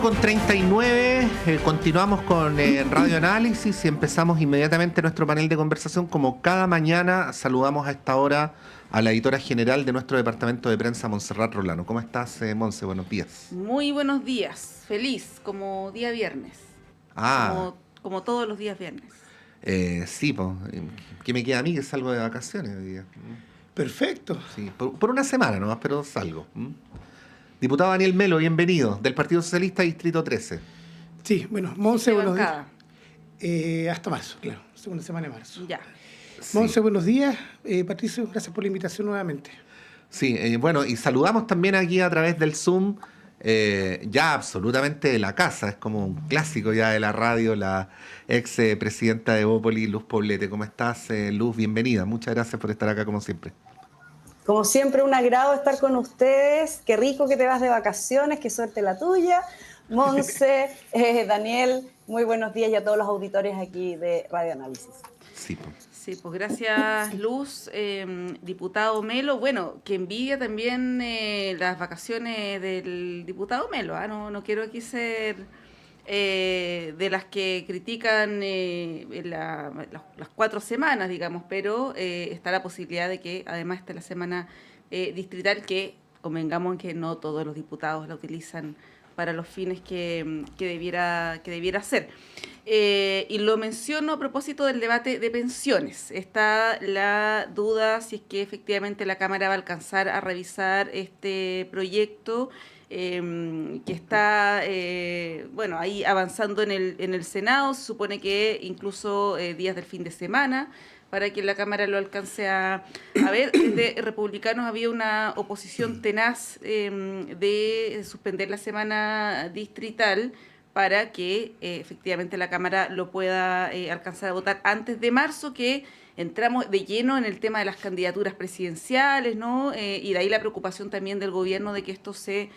1:39, continuamos con Radio Análisis y empezamos inmediatamente nuestro panel de conversación. Como cada mañana, saludamos a esta hora a la editora general de nuestro departamento de prensa, Montserrat Rolano. ¿Cómo estás, Monse? Buenos días. Muy buenos días, feliz, como día viernes, como todos los días viernes. Sí, pues, ¿qué me queda a mí? Que salgo de vacaciones hoy día. Perfecto. Sí, por una semana nomás, pero salgo. Diputado Daniel Melo, bienvenido, del Partido Socialista, Distrito 13. Sí, bueno, Monse, buenos días. Hasta marzo, claro, segunda semana de marzo. Ya. Sí. Monse, buenos días. Patricio, gracias por la invitación nuevamente. Sí, bueno, y saludamos también aquí a través del Zoom, ya absolutamente de la casa, es como un clásico ya de la radio, la ex presidenta de Bópoli, Luz Poblete. ¿Cómo estás, Luz? Bienvenida, muchas gracias por estar acá como siempre. Como siempre, un agrado estar con ustedes. Qué rico que te vas de vacaciones, qué suerte la tuya. Monse, Daniel, muy buenos días y a todos los auditores aquí de Radio Análisis. Sí, pues gracias, Luz. Diputado Melo, bueno, que envidia también las vacaciones del diputado Melo. No quiero aquí ser de las que critican las 4 semanas, digamos, pero está la posibilidad de que además esté la semana distrital, que convengamos en que no todos los diputados la utilizan para los fines que debiera ser. Y lo menciono a propósito del debate de pensiones. Está la duda si es que efectivamente la Cámara va a alcanzar a revisar este proyecto que está ahí avanzando en el Senado. Se supone que incluso días del fin de semana para que la Cámara lo alcance a ver. Desde Republicanos había una oposición tenaz de suspender la semana distrital para que efectivamente la Cámara lo pueda alcanzar a votar antes de marzo, que entramos de lleno en el tema de las candidaturas presidenciales, ¿no? Y de ahí la preocupación también del gobierno de que esto se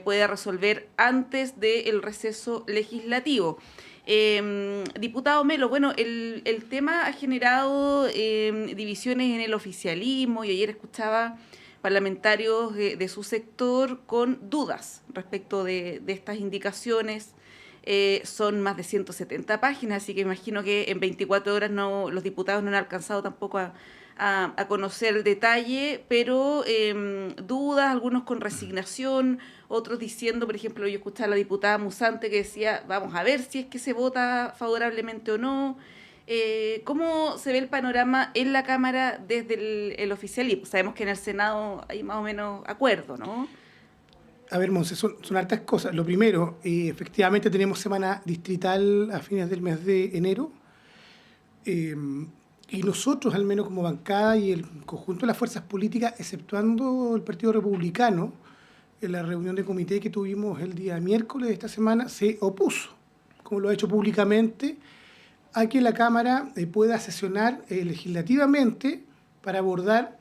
pueda resolver antes del receso legislativo. Diputado Melo, bueno, el tema ha generado divisiones en el oficialismo y ayer escuchaba parlamentarios de su sector con dudas respecto de estas indicaciones. Son más de 170 páginas, así que imagino que en 24 horas los diputados no han alcanzado tampoco a conocer el detalle, pero dudas, algunos con resignación, otros diciendo, por ejemplo, yo escuchaba a la diputada Musante que decía, vamos a ver si es que se vota favorablemente o no. ¿Cómo se ve el panorama en la Cámara desde el oficialismo? Sabemos que en el Senado hay más o menos acuerdo, ¿no? A ver, Monse, son hartas cosas. Lo primero, efectivamente tenemos semana distrital a fines del mes de enero. Y nosotros, al menos como bancada y el conjunto de las fuerzas políticas, exceptuando el Partido Republicano, en la reunión de comité que tuvimos el día miércoles de esta semana, se opuso, como lo ha hecho públicamente, a que la Cámara pueda sesionar legislativamente para abordar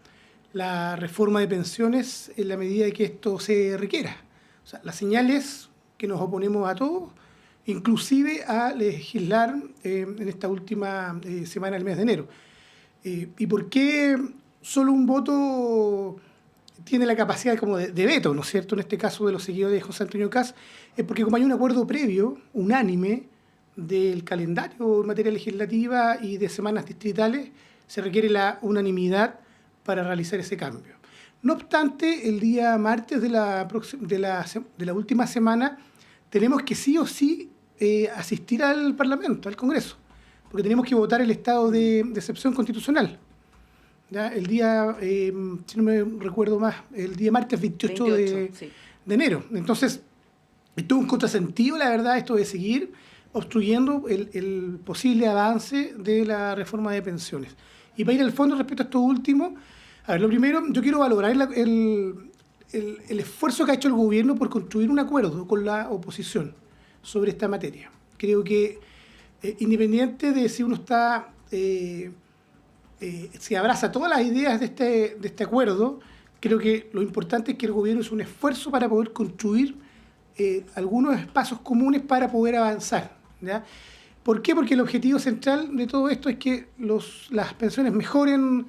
la reforma de pensiones en la medida de que esto se requiera. O sea, la señal es que nos oponemos a todo, inclusive a legislar en esta última semana del mes de enero. ¿Y por qué solo un voto tiene la capacidad como de veto, ¿no es cierto?, en este caso de los seguidores de José Antonio Kast? Es porque como hay un acuerdo previo, unánime, del calendario en materia legislativa y de semanas distritales, se requiere la unanimidad para realizar ese cambio. No obstante, el día martes de la última semana tenemos que sí o sí asistir al Parlamento, al Congreso, porque tenemos que votar el estado de excepción constitucional. ¿Ya? El día, si no me recuerdo más, el día martes 28 de enero. Entonces, esto es un contrasentido, la verdad, esto de seguir obstruyendo el posible avance de la reforma de pensiones. Y para ir al fondo respecto a esto último, a ver, lo primero, yo quiero valorar el esfuerzo que ha hecho el gobierno por construir un acuerdo con la oposición sobre esta materia. Creo que, independiente de si uno está, si abraza todas las ideas de este acuerdo, creo que lo importante es que el gobierno hizo un esfuerzo para poder construir algunos espacios comunes para poder avanzar, ¿ya? ¿Por qué? Porque el objetivo central de todo esto es que las pensiones mejoren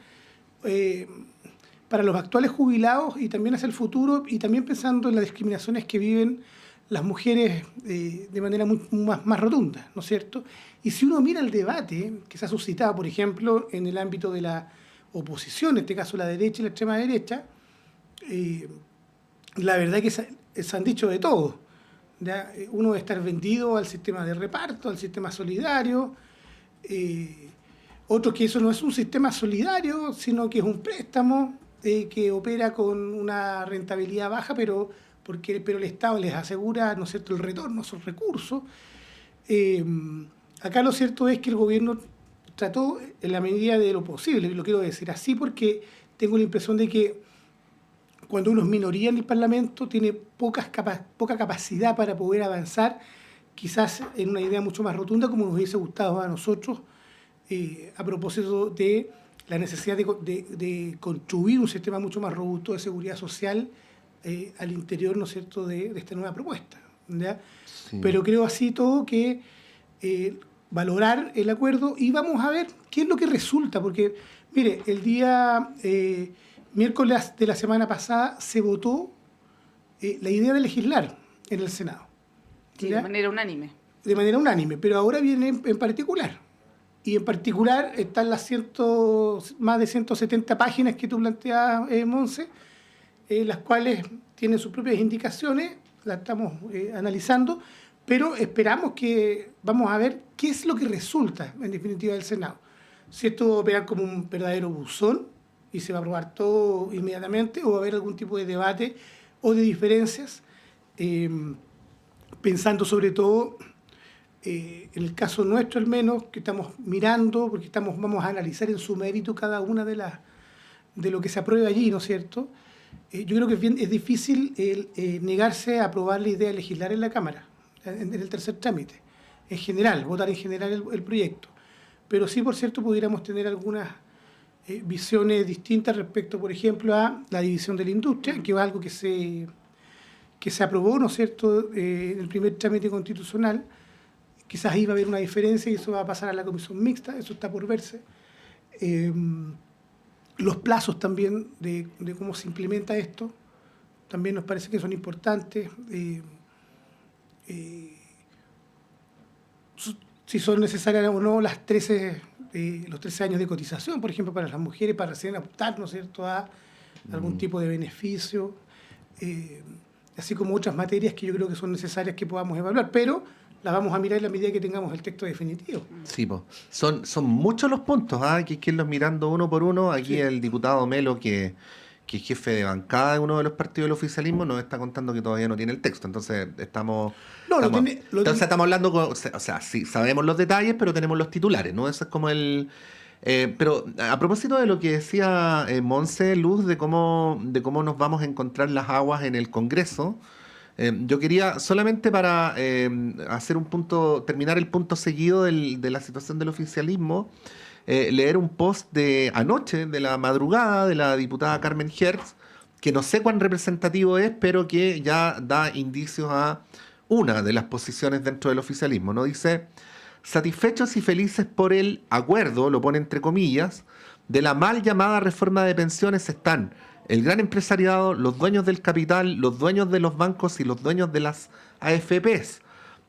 para los actuales jubilados y también hacia el futuro, y también pensando en las discriminaciones que viven las mujeres de manera más rotunda, ¿no es cierto? Y si uno mira el debate que se ha suscitado, por ejemplo, en el ámbito de la oposición, en este caso la derecha y la extrema derecha, la verdad que se han dicho de todo. ¿Ya? Uno de estar vendido al sistema de reparto, al sistema solidario, otros que eso no es un sistema solidario, sino que es un préstamo que opera con una rentabilidad baja, pero el Estado les asegura, ¿no es cierto?, el retorno a esos recursos. Acá lo cierto es que el gobierno trató en la medida de lo posible, lo quiero decir así porque tengo la impresión de que cuando uno es minoría en el Parlamento tiene poca capacidad para poder avanzar, quizás en una idea mucho más rotunda como nos hubiese gustado a nosotros, a propósito de la necesidad de construir un sistema mucho más robusto de seguridad social al interior, ¿no es cierto?, de esta nueva propuesta. ¿Ya? Sí. Pero creo así todo que valorar el acuerdo y vamos a ver qué es lo que resulta, porque, mire, el día miércoles de la semana pasada se votó la idea de legislar en el Senado. Sí, de manera unánime. De manera unánime, pero ahora viene en particular. Y en particular están las más de 170 páginas que tú planteas, Monse, las cuales tienen sus propias indicaciones, las estamos analizando, pero esperamos vamos a ver qué es lo que resulta, en definitiva, del Senado. Si esto va a operar como un verdadero buzón y se va a aprobar todo inmediatamente, o va a haber algún tipo de debate o de diferencias, pensando sobre todo en el caso nuestro al menos, que estamos mirando, porque vamos a analizar en su mérito cada una de lo que se apruebe allí, ¿no es cierto? Yo creo que es difícil negarse a aprobar la idea de legislar en la Cámara, en el tercer trámite, en general, votar en general el proyecto. Pero sí, por cierto, pudiéramos tener algunas visiones distintas respecto, por ejemplo, a la división de la industria, que es algo que se aprobó, ¿no es cierto?, en el primer trámite constitucional. Quizás ahí va a haber una diferencia y eso va a pasar a la comisión mixta, eso está por verse. Los plazos también de cómo se implementa esto, también nos parece que son importantes. Si son necesarias o no los 13 años de cotización, por ejemplo, para las mujeres, para recién optar, ¿no es cierto?, a algún tipo de beneficio, así como otras materias que yo creo que son necesarias que podamos evaluar, pero las vamos a mirar en la medida que tengamos el texto definitivo. Sí, pues. Son muchos los puntos, que hay que irlos mirando uno por uno. Aquí sí. El diputado Melo, que es jefe de bancada de uno de los partidos del oficialismo, nos está contando que todavía no tiene el texto. Entonces estamos hablando, sí, sabemos los detalles, pero tenemos los titulares, ¿no? Eso es como el... pero a propósito de lo que decía Monse, Luz, de cómo nos vamos a encontrar las aguas en el Congreso, yo quería solamente para hacer un punto, terminar el punto seguido de la situación del oficialismo, leer un post de anoche, de la madrugada, de la diputada Carmen Hertz, que no sé cuán representativo es, pero que ya da indicios a una de las posiciones dentro del oficialismo, ¿no? Dice: satisfechos y felices por el acuerdo, lo pone entre comillas, de la mal llamada reforma de pensiones están el gran empresariado, los dueños del capital, los dueños de los bancos y los dueños de las AFPs,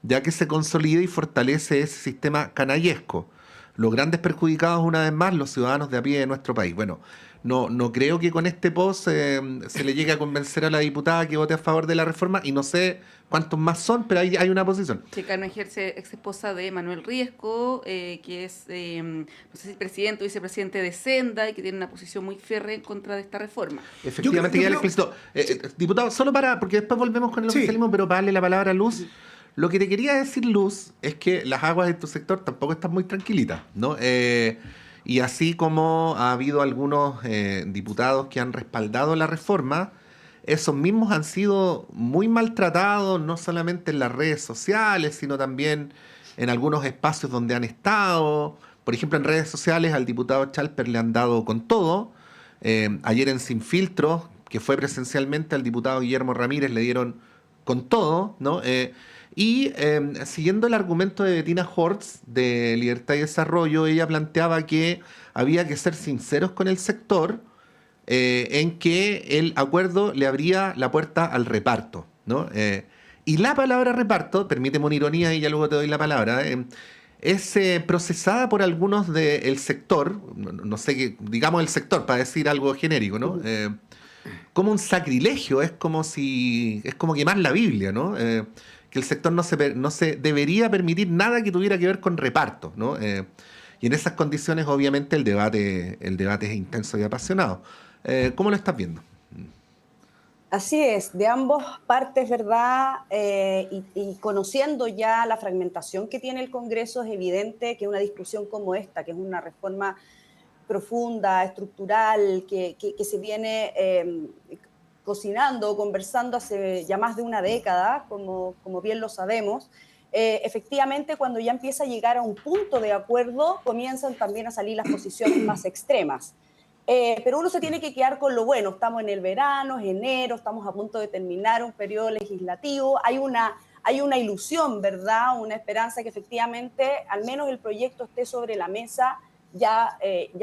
ya que se consolida y fortalece ese sistema canallesco. Los grandes perjudicados, una vez más, los ciudadanos de a pie de nuestro país. Bueno, no creo que con este post se le llegue a convencer a la diputada que vote a favor de la reforma, y no sé cuántos más son, pero hay una posición. Sí, Carmen Hertz, ex esposa de Manuel Riesco, que es, no sé si presidente o vicepresidente de Senda, y que tiene una posición muy férrea en contra de esta reforma. Efectivamente, ya le explicito. Diputado, solo porque después volvemos con el oficialismo, pero para darle la palabra a Luz. Lo que te quería decir, Luz, es que las aguas de tu sector tampoco están muy tranquilitas, ¿no? Y así como ha habido algunos diputados que han respaldado la reforma, esos mismos han sido muy maltratados, no solamente en las redes sociales, sino también en algunos espacios donde han estado. Por ejemplo, en redes sociales al diputado Chalper le han dado con todo. Ayer en Sin Filtros, que fue presencialmente, al diputado Guillermo Ramírez le dieron con todo, ¿no? Y siguiendo el argumento de Bettina Hortz de Libertad y Desarrollo, ella planteaba que había que ser sinceros con el sector, en que el acuerdo le abría la puerta al reparto, ¿no? Y la palabra reparto, permíteme una ironía y ya luego te doy la palabra, es procesada por algunos del sector, no sé qué, digamos el sector, para decir algo genérico, ¿no? Como un sacrilegio, es como quemar la Biblia, ¿no? Que el sector no se debería permitir nada que tuviera que ver con reparto, ¿no? Y en esas condiciones, obviamente, el debate es intenso y apasionado. ¿Cómo lo estás viendo? Así es, de ambas partes, ¿verdad? Y conociendo ya la fragmentación que tiene el Congreso, es evidente que una discusión como esta, que es una reforma profunda, estructural, que se viene cocinando, conversando hace ya más de una década, como bien lo sabemos, efectivamente cuando ya empieza a llegar a un punto de acuerdo, comienzan también a salir las posiciones más extremas. Pero uno se tiene que quedar con lo bueno. Estamos en el verano, es enero, estamos a punto de terminar un periodo legislativo. Hay una ilusión, ¿verdad? Una esperanza que efectivamente al menos el proyecto esté sobre la mesa ya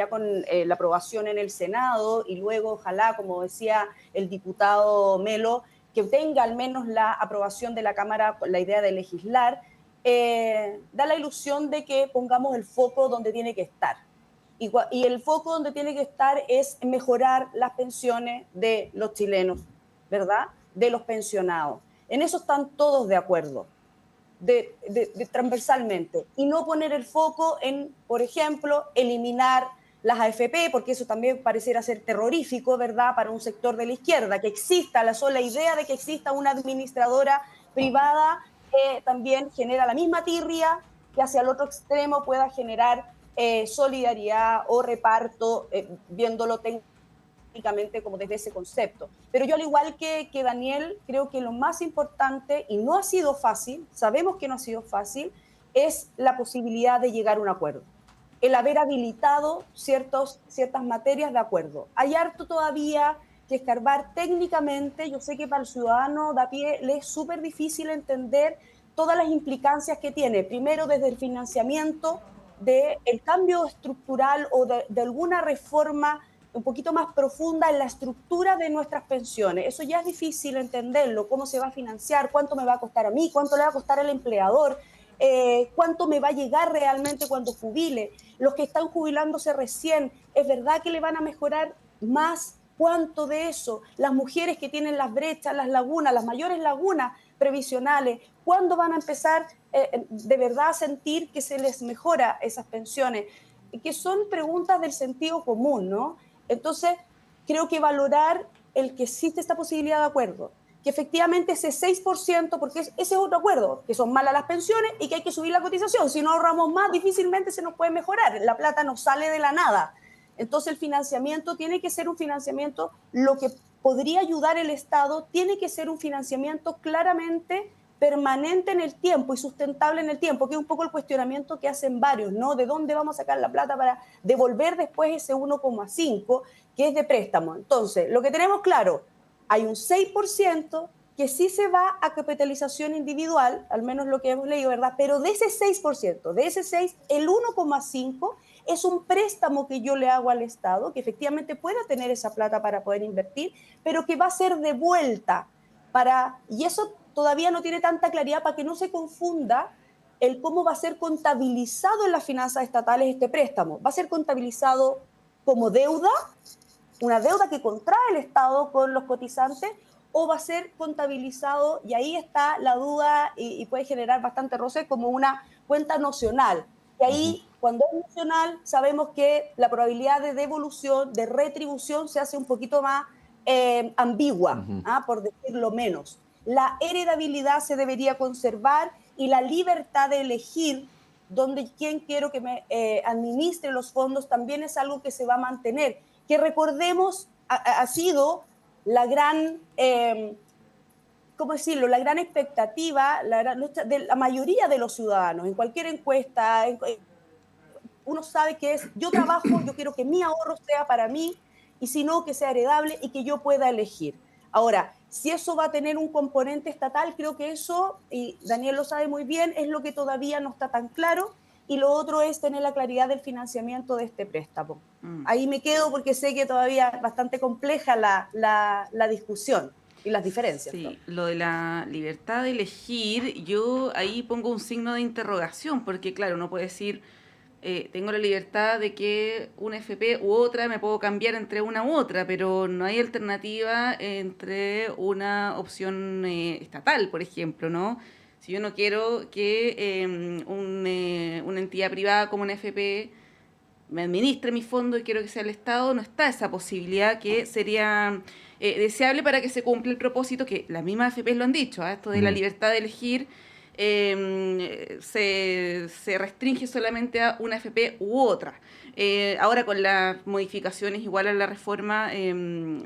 con la aprobación en el Senado y luego ojalá, como decía el diputado Melo, que tenga al menos la aprobación de la Cámara con la idea de legislar, da la ilusión de que pongamos el foco donde tiene que estar. Y el foco donde tiene que estar es mejorar las pensiones de los chilenos, ¿verdad? De los pensionados. En eso están todos de acuerdo, transversalmente. Y no poner el foco en, por ejemplo, eliminar las AFP, porque eso también pareciera ser terrorífico, ¿verdad? Para un sector de la izquierda, que exista la sola idea de que exista una administradora privada también genera la misma tirria que hacia el otro extremo pueda generar solidaridad o reparto, viéndolo técnicamente como desde ese concepto. Pero yo, al igual que Daniel, creo que lo más importante, y no ha sido fácil, sabemos que no ha sido fácil, es la posibilidad de llegar a un acuerdo. El haber habilitado ciertas materias de acuerdo. Hay harto todavía que escarbar técnicamente. Yo sé que para el ciudadano de a pie le es súper difícil entender todas las implicancias que tiene. Primero, desde el financiamiento, del cambio estructural o de alguna reforma un poquito más profunda en la estructura de nuestras pensiones. Eso ya es difícil entenderlo, cómo se va a financiar, cuánto me va a costar a mí, cuánto le va a costar al empleador, cuánto me va a llegar realmente cuando jubile. Los que están jubilándose recién, ¿es verdad que le van a mejorar más? ¿Cuánto de eso? Las mujeres que tienen las brechas, las lagunas, las mayores lagunas previsionales, ¿cuándo van a empezar de verdad a sentir que se les mejora esas pensiones? Que son preguntas del sentido común, ¿no? Entonces, creo que valorar el que existe esta posibilidad de acuerdo, que efectivamente ese 6%, porque ese es otro acuerdo, que son malas las pensiones y que hay que subir la cotización. Si no ahorramos más, difícilmente se nos puede mejorar. La plata no sale de la nada. Entonces, el financiamiento tiene que ser un financiamiento, lo que podría ayudar el Estado, tiene que ser un financiamiento claramente permanente en el tiempo y sustentable en el tiempo, que es un poco el cuestionamiento que hacen varios, ¿no? ¿De dónde vamos a sacar la plata para devolver después ese 1,5 que es de préstamo? Entonces, lo que tenemos claro, hay un 6% que sí se va a capitalización individual, al menos lo que hemos leído, ¿verdad? Pero de ese 6%, de ese 6, el 1,5 es un préstamo que yo le hago al Estado, que efectivamente pueda tener esa plata para poder invertir, pero que va a ser devuelta y eso todavía no tiene tanta claridad para que no se confunda el cómo va a ser contabilizado en las finanzas estatales este préstamo. ¿Va a ser contabilizado como deuda, una deuda que contrae el Estado con los cotizantes, o va a ser contabilizado, y ahí está la duda y puede generar bastante roce, como una cuenta nocional? Y ahí, cuando es nocional, sabemos que la probabilidad de devolución, de retribución, se hace un poquito más ambigua, por decirlo menos. La heredabilidad se debería conservar y la libertad de elegir quién quiero que me administre los fondos también es algo que se va a mantener. Que recordemos, ha sido la gran, ¿cómo decirlo?, la gran expectativa de la mayoría de los ciudadanos. En cualquier encuesta, uno sabe que es, yo trabajo, yo quiero que mi ahorro sea para mí, y si no, que sea heredable y que yo pueda elegir. Ahora, si eso va a tener un componente estatal, creo que eso, y Daniel lo sabe muy bien, es lo que todavía no está tan claro, y lo otro es tener la claridad del financiamiento de este préstamo. Ahí me quedo porque sé que todavía es bastante compleja la discusión, y las diferencias. Sí, lo de la libertad de elegir, yo ahí pongo un signo de interrogación, porque claro, uno puede decir, tengo la libertad de que una FP u otra, me puedo cambiar entre una u otra, pero no hay alternativa entre una opción estatal, por ejemplo, ¿no? Si yo no quiero que una entidad privada como una FP me administre mi fondo y quiero que sea el Estado, no está esa posibilidad que sería deseable para que se cumpla el propósito que las mismas AFP lo han dicho, esto de la libertad de elegir se restringe solamente a una AFP u otra. Ahora con las modificaciones igual a la reforma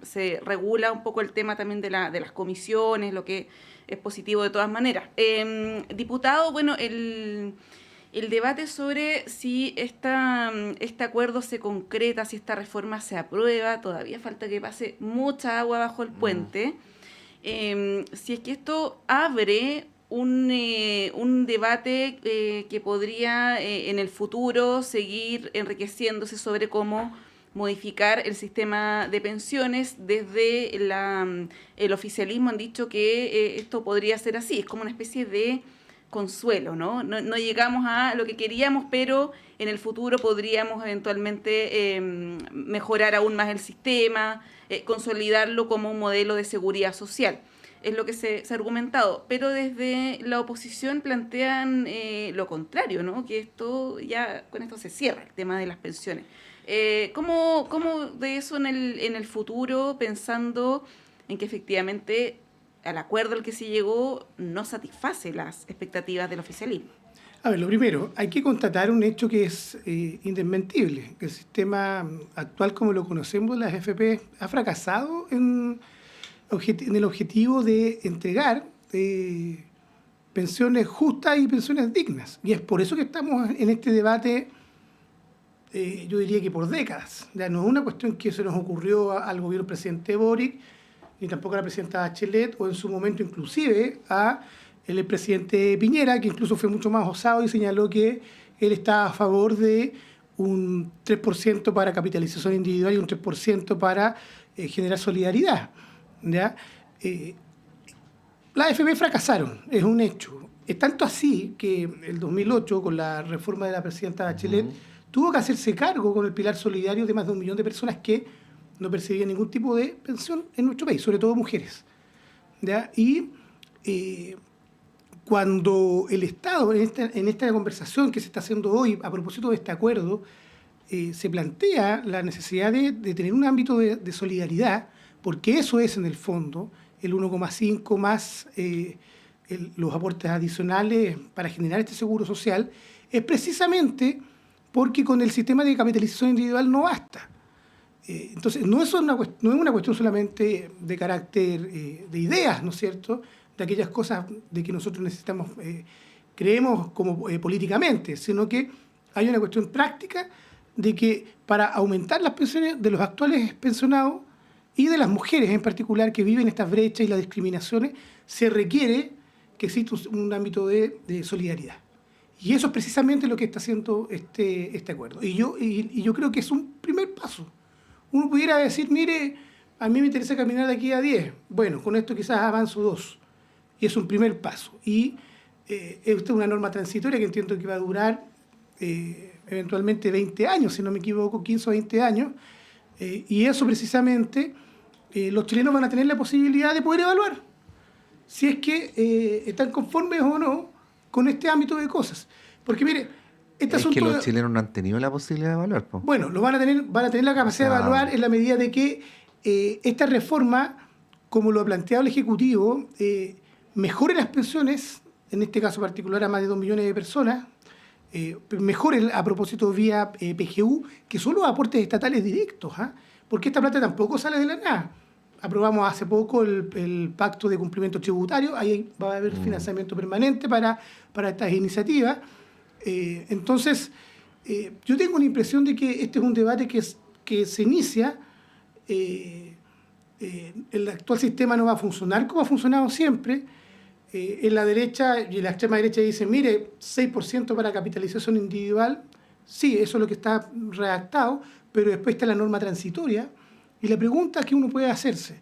se regula un poco el tema también de las comisiones, lo que es positivo de todas maneras. Diputado, bueno, el debate sobre si este acuerdo se concreta, si esta reforma se aprueba, todavía falta que pase mucha agua bajo el puente. Si es que esto abre un debate que podría en el futuro seguir enriqueciéndose sobre cómo modificar el sistema de pensiones. Desde el oficialismo han dicho que esto podría ser así, es como una especie de consuelo, ¿no? No llegamos a lo que queríamos, pero en el futuro podríamos eventualmente mejorar aún más el sistema, consolidarlo como un modelo de seguridad social. Es lo que se ha argumentado, pero desde la oposición plantean lo contrario, ¿no? Que con esto se cierra el tema de las pensiones. ¿Cómo de eso en el futuro, pensando en que efectivamente al acuerdo al que se llegó no satisface las expectativas del oficialismo? A ver, lo primero, hay que constatar un hecho que es indesmentible. El sistema actual como lo conocemos, las AFP, ha fracasado en el objetivo de entregar pensiones justas y pensiones dignas. Y es por eso que estamos en este debate, yo diría que por décadas. Ya no es una cuestión que se nos ocurrió al gobierno del presidente Boric, ni tampoco a la presidenta Bachelet, o en su momento inclusive a el presidente Piñera, que incluso fue mucho más osado y señaló que él estaba a favor de un 3% para capitalización individual y un 3% para generar solidaridad. ¿Ya? Las AFP fracasaron, es un hecho. Es tanto así que el 2008, con la reforma de la presidenta Bachelet, tuvo que hacerse cargo con el pilar solidario de más de 1 millón de personas que no percibían ningún tipo de pensión en nuestro país, sobre todo mujeres. ¿Ya? Y cuando el Estado, en esta conversación que se está haciendo hoy a propósito de este acuerdo, se plantea la necesidad de tener un ámbito de solidaridad, porque eso es en el fondo el 1,5 más los aportes adicionales para generar este seguro social, es precisamente porque con el sistema de capitalización individual no basta. Entonces, no es una cuestión solamente de carácter de ideas, ¿no es cierto?, de aquellas cosas de que nosotros necesitamos, creemos como políticamente, sino que hay una cuestión práctica de que para aumentar las pensiones de los actuales pensionados y de las mujeres en particular que viven estas brechas y las discriminaciones, se requiere que exista un ámbito de solidaridad. Y eso es precisamente lo que está haciendo este acuerdo. Y yo creo que es un primer paso. Uno pudiera decir, mire, a mí me interesa caminar de aquí a 10. Bueno, con esto quizás avanzo 2. Y es un primer paso. Y esta es una norma transitoria que entiendo que va a durar eventualmente 20 años, si no me equivoco, 15 o 20 años. Y eso precisamente los chilenos van a tener la posibilidad de poder evaluar si es que están conformes o no con este ámbito de cosas. Porque mire, es que los chilenos no han tenido la posibilidad de evaluar. Po. Bueno, van a tener la capacidad de evaluar en la medida de que esta reforma, como lo ha planteado el Ejecutivo, mejore las pensiones, en este caso particular a más de 2 millones de personas, mejore a propósito vía PGU, que son los aportes estatales directos, porque esta plata tampoco sale de la nada. Aprobamos hace poco el pacto de cumplimiento tributario, ahí va a haber financiamiento permanente para estas iniciativas. Entonces, yo tengo la impresión de que este es un debate que se inicia. El actual sistema no va a funcionar como ha funcionado siempre. En la derecha y en la extrema derecha dicen, mire, 6% para capitalización individual. Sí, eso es lo que está redactado, pero después está la norma transitoria. Y la pregunta que uno puede hacerse,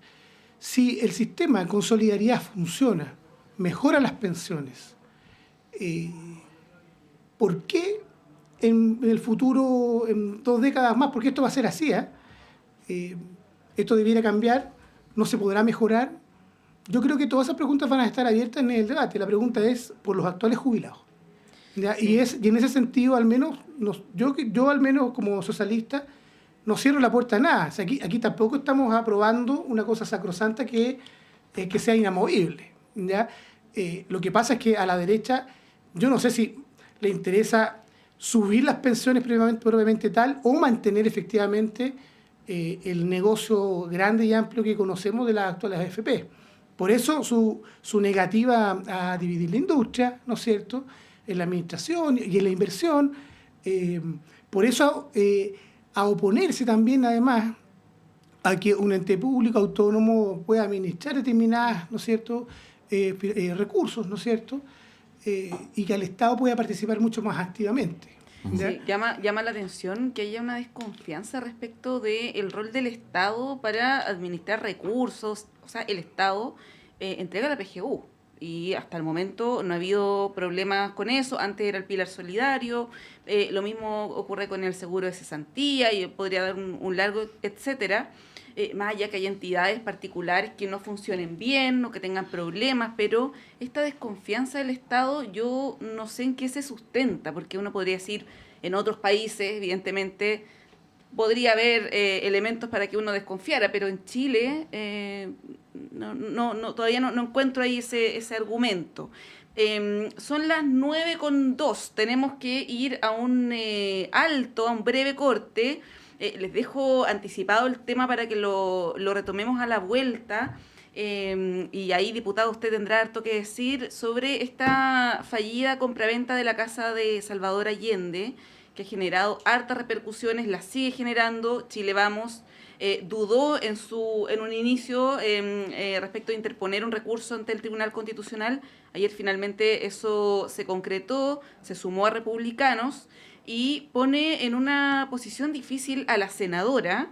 si el sistema con solidaridad funciona, mejora las pensiones, ¿por qué en el futuro, en 2 décadas más, porque esto va a ser así, esto debiera cambiar, no se podrá mejorar? Yo creo que todas esas preguntas van a estar abiertas en el debate. La pregunta es por los actuales jubilados. ¿Ya? Sí. Y en ese sentido, al menos, yo al menos como socialista, no cierro la puerta a nada. O sea, aquí tampoco estamos aprobando una cosa sacrosanta que sea inamovible, ¿ya? Lo que pasa es que a la derecha, yo no sé si le interesa subir las pensiones propiamente tal o mantener efectivamente el negocio grande y amplio que conocemos de las actuales AFP. Por eso su negativa a dividir la industria, ¿no es cierto?, en la administración y en la inversión. Por eso a oponerse también, además, a que un ente público autónomo pueda administrar determinadas, ¿no es cierto?, recursos, ¿no es cierto?, y que el Estado pueda participar mucho más activamente. Sí, llama la atención que haya una desconfianza respecto del rol del Estado para administrar recursos. O sea, el Estado entrega la PGU y hasta el momento no ha habido problemas con eso. Antes era el pilar solidario, lo mismo ocurre con el seguro de cesantía y podría dar un largo, etcétera. Más allá que hay entidades particulares que no funcionen bien o que tengan problemas, pero esta desconfianza del Estado yo no sé en qué se sustenta, porque uno podría decir, en otros países, evidentemente, podría haber elementos para que uno desconfiara, pero en Chile todavía no encuentro ahí ese argumento. Son las 9:02, tenemos que ir a un alto, a un breve corte. Les dejo anticipado el tema para que lo retomemos a la vuelta. Y ahí, diputado, usted tendrá harto que decir sobre esta fallida compraventa de la casa de Salvador Allende, que ha generado hartas repercusiones, las sigue generando. Chile Vamos dudó en un inicio respecto a interponer un recurso ante el Tribunal Constitucional. Ayer finalmente eso se concretó, se sumó a Republicanos y pone en una posición difícil a la senadora,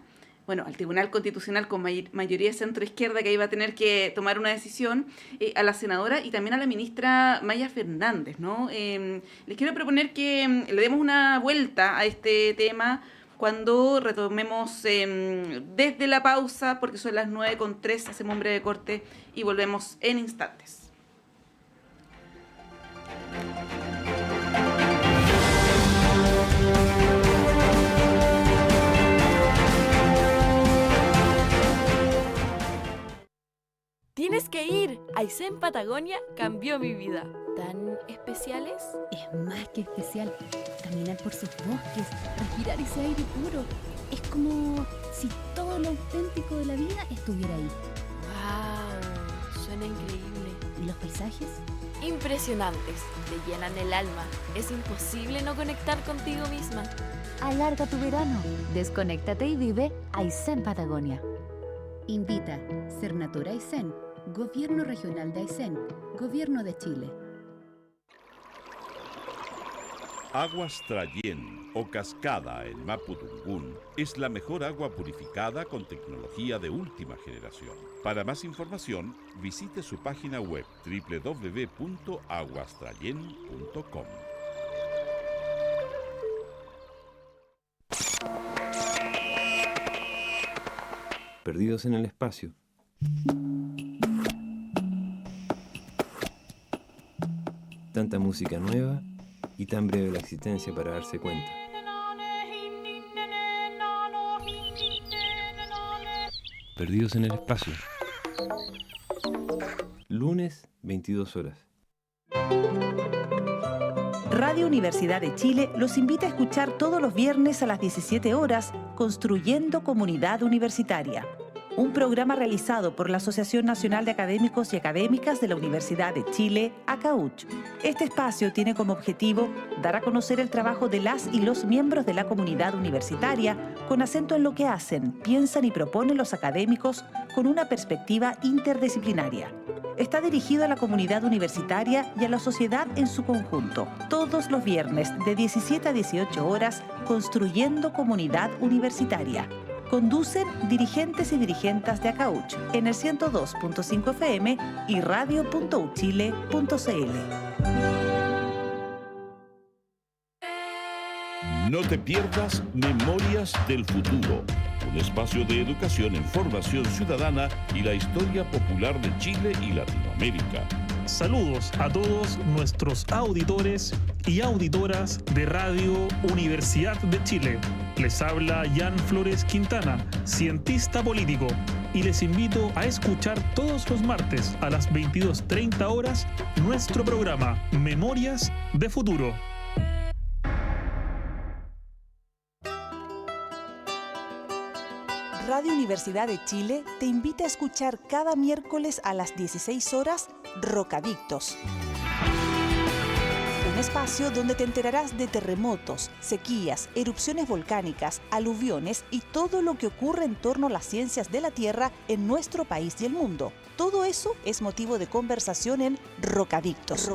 bueno, al Tribunal Constitucional con mayoría centro-izquierda, que iba a tener que tomar una decisión, a la senadora y también a la ministra Maya Fernández, ¿no? Les quiero proponer que le demos una vuelta a este tema cuando retomemos desde la pausa, porque son las 9:03, hacemos un breve corte y volvemos en instantes. Tienes que ir. Aysén Patagonia cambió mi vida. ¿Tan especiales? Es más que especial. Caminar por sus bosques, respirar ese aire puro. Es como si todo lo auténtico de la vida estuviera ahí. ¡Wow! Suena increíble. ¿Y los paisajes? Impresionantes. Te llenan el alma. Es imposible no conectar contigo misma. Alarga tu verano. Desconéctate y vive Aysén Patagonia. Invita Cernatura Aysén, Gobierno Regional de Aysén, Gobierno de Chile. Aguas Trayén o Cascada en Mapudungún es la mejor agua purificada con tecnología de última generación. Para más información, visite su página web www.aguastrayen.com. Perdidos en el espacio. Tanta música nueva y tan breve la existencia para darse cuenta. Perdidos en el espacio. Lunes, 22 horas. Radio Universidad de Chile los invita a escuchar todos los viernes a las 17 horas Construyendo Comunidad Universitaria, un programa realizado por la Asociación Nacional de Académicos y Académicas de la Universidad de Chile, ACAUCH. Este espacio tiene como objetivo dar a conocer el trabajo de las y los miembros de la comunidad universitaria con acento en lo que hacen, piensan y proponen los académicos con una perspectiva interdisciplinaria. Está dirigido a la comunidad universitaria y a la sociedad en su conjunto. Todos los viernes de 17 a 18 horas, Construyendo Comunidad Universitaria. Conducen dirigentes y dirigentas de Acauch en el 102.5 FM y radio.uchile.cl. No te pierdas Memorias del Futuro, un espacio de educación en formación ciudadana y la historia popular de Chile y Latinoamérica. Saludos a todos nuestros auditores y auditoras de Radio Universidad de Chile. Les habla Jan Flores Quintana, cientista político, y les invito a escuchar todos los martes a las 22:30 horas nuestro programa Memorias de Futuro. Radio Universidad de Chile te invita a escuchar cada miércoles a las 16 horas Rocadictos. Un espacio donde te enterarás de terremotos, sequías, erupciones volcánicas, aluviones y todo lo que ocurre en torno a las ciencias de la Tierra en nuestro país y el mundo. Todo eso es motivo de conversación en Rocadictos.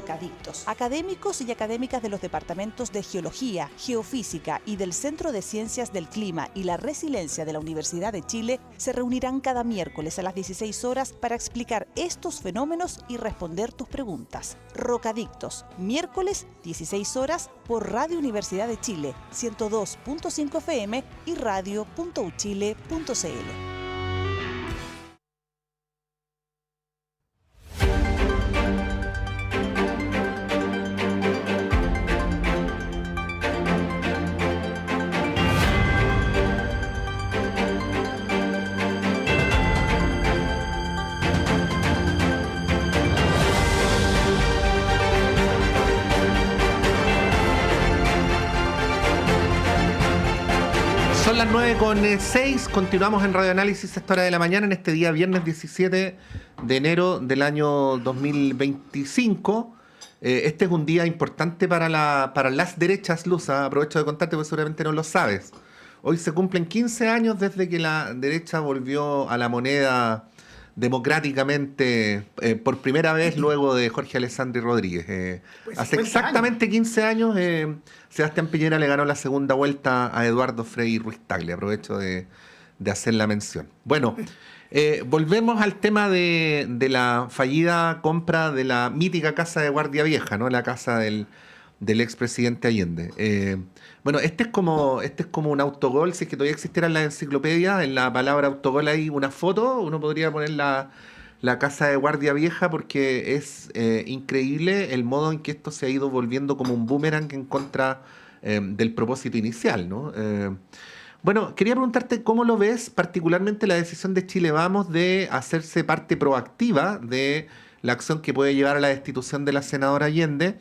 Académicos y académicas de los departamentos de Geología, Geofísica y del Centro de Ciencias del Clima y la Resiliencia de la Universidad de Chile se reunirán cada miércoles a las 16 horas para explicar estos fenómenos y responder tus preguntas. Rocadictos, miércoles 16 horas por Radio Universidad de Chile, 102.5 FM y radio.uchile.cl. Son las 9:06, continuamos en Radio Análisis a esta hora de la mañana, en este día viernes 17 de enero del año 2025. Este es un día importante para las derechas, Luz. Aprovecho de contarte porque seguramente no lo sabes. Hoy se cumplen 15 años desde que la derecha volvió a la moneda democráticamente por primera vez luego de Jorge Alessandri Rodríguez. Hace exactamente 15 años Sebastián Piñera le ganó la segunda vuelta a Eduardo Frei Ruiz Tagle. Aprovecho de hacer la mención. Bueno, volvemos al tema de la fallida compra de la mítica casa de Guardia Vieja, ¿no? La casa del expresidente Allende. Bueno, este es como un autogol. Si es que todavía existiera en la enciclopedia, en la palabra autogol hay una foto, uno podría poner la casa de Guardia Vieja, porque es increíble el modo en que esto se ha ido volviendo como un boomerang en contra del propósito inicial, ¿no? Bueno, quería preguntarte cómo lo ves, particularmente la decisión de Chile Vamos de hacerse parte proactiva de la acción que puede llevar a la destitución de la senadora Allende.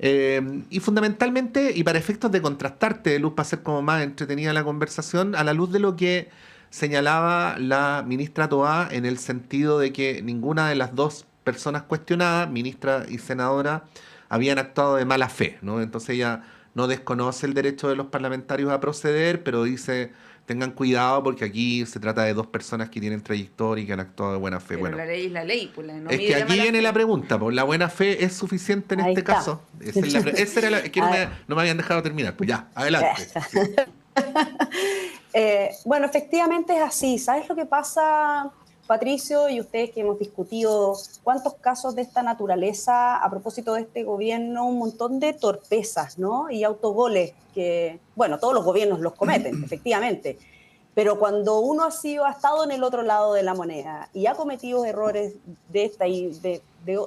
Y fundamentalmente, y para efectos de contrastarte, Luz, para hacer como más entretenida la conversación, a la luz de lo que señalaba la ministra Toá, en el sentido de que ninguna de las dos personas cuestionadas, ministra y senadora, habían actuado de mala fe, ¿no? Entonces ella no desconoce el derecho de los parlamentarios a proceder, pero dice: tengan cuidado porque aquí se trata de dos personas que tienen trayectoria y que han actuado de buena fe. Pero bueno, la ley es la ley. Pues no es que aquí viene la pregunta, pues, ¿la buena fe es suficiente en este caso? Esa era la que no me habían dejado terminar. Pues ya, adelante. Sí. Bueno, efectivamente es así. ¿Sabes lo que pasa, Patricio, y ustedes que hemos discutido cuántos casos de esta naturaleza a propósito de este gobierno? Un montón de torpezas, ¿no? Y autogoles que, bueno, todos los gobiernos los cometen, efectivamente. Pero cuando uno ha estado en el otro lado de la moneda y ha cometido errores de esta y de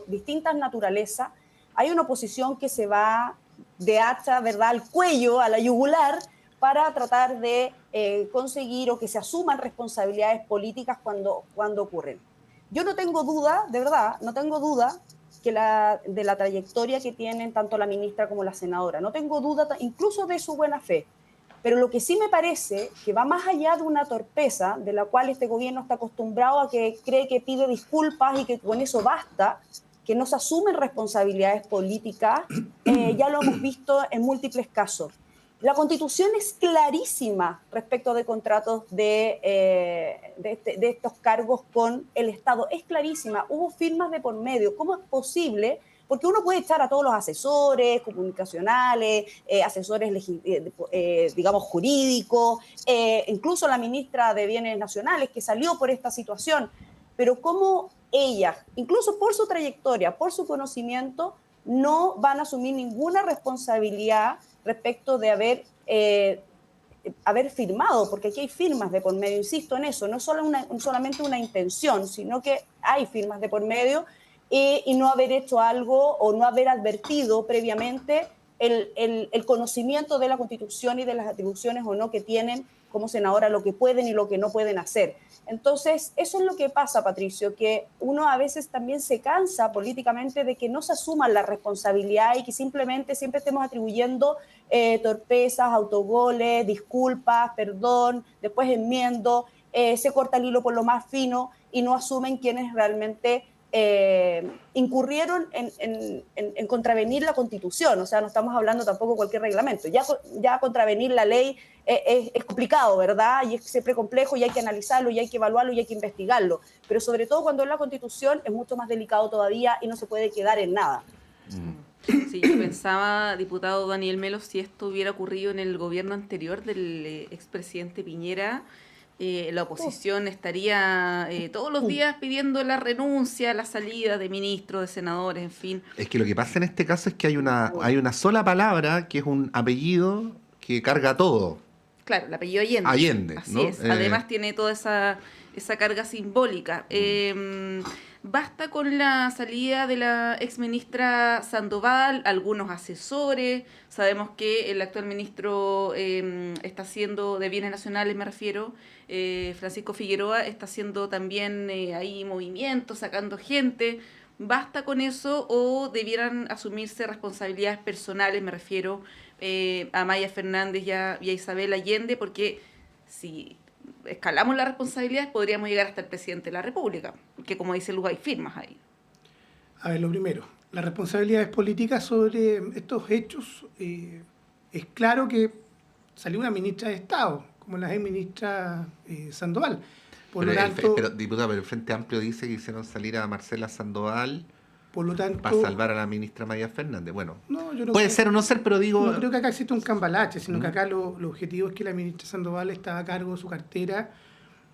distintas naturalezas, hay una oposición que se va de hacha, ¿verdad?, al cuello, a la yugular, para tratar de conseguir o que se asuman responsabilidades políticas cuando ocurren. Yo no tengo duda, de verdad, no tengo duda de la trayectoria que tienen tanto la ministra como la senadora. No tengo duda incluso de su buena fe. Pero lo que sí me parece que va más allá de una torpeza de la cual este gobierno está acostumbrado a que cree que pide disculpas y que con eso basta, que no se asumen responsabilidades políticas, ya lo hemos visto en múltiples casos. La Constitución es clarísima respecto de contratos de estos cargos con el Estado. Es clarísima. Hubo firmas de por medio. ¿Cómo es posible? porque uno puede echar a todos los asesores comunicacionales, asesores, digamos, jurídicos, incluso la ministra de Bienes Nacionales que salió por esta situación, pero cómo ella, incluso por su trayectoria, por su conocimiento, no van a asumir ninguna responsabilidad respecto de haber firmado, porque aquí hay firmas de por medio, insisto en eso, no solamente una intención, sino que hay firmas de por medio y no haber hecho algo o no haber advertido previamente el conocimiento de la Constitución y de las atribuciones o no que tienen como senadora, lo que pueden y lo que no pueden hacer. Entonces, eso es lo que pasa, Patricio, que uno a veces también se cansa políticamente de que no se asuman la responsabilidad y que simplemente siempre estemos atribuyendo torpezas, autogoles, disculpas, perdón, después enmiendo, se corta el hilo por lo más fino y no asumen quienes realmente incurrieron en contravenir la Constitución. O sea, no estamos hablando tampoco de cualquier reglamento. Ya contravenir la ley es complicado, ¿verdad? Y es siempre complejo y hay que analizarlo y hay que evaluarlo y hay que investigarlo. Pero sobre todo cuando es la Constitución es mucho más delicado todavía y no se puede quedar en nada. Sí, yo pensaba, diputado Daniel Melo, si esto hubiera ocurrido en el gobierno anterior del expresidente Piñera, la oposición estaría todos los días pidiendo la renuncia, la salida de ministros, de senadores, en fin. Es que lo que pasa en este caso es que hay una sola palabra que es un apellido que carga todo. Claro, el apellido Allende. Allende, Así ¿no? es. Además tiene toda esa carga simbólica. Basta con la salida de la exministra Sandoval, algunos asesores. Sabemos que el actual ministro está haciendo, de Bienes Nacionales me refiero, Francisco Figueroa, está haciendo también ahí movimientos, sacando gente. ¿Basta con eso o debieran asumirse responsabilidades personales, me refiero a Maya Fernández y a Isabel Allende? Porque si escalamos las responsabilidades podríamos llegar hasta el presidente de la República, que como dice Luz hay firmas ahí. A ver, lo primero, las responsabilidades políticas sobre estos hechos, es claro que salió una ministra de Estado, como la exministra Sandoval. Por lo tanto, diputado, pero el Frente Amplio dice que hicieron salir a Marcela Sandoval por lo tanto, para salvar a la ministra Maya Fernández. Bueno, no, yo no puede creo, ser o no ser, pero digo... No creo que acá exista un cambalache, sino que acá lo objetivo es que la ministra Sandoval está a cargo de su cartera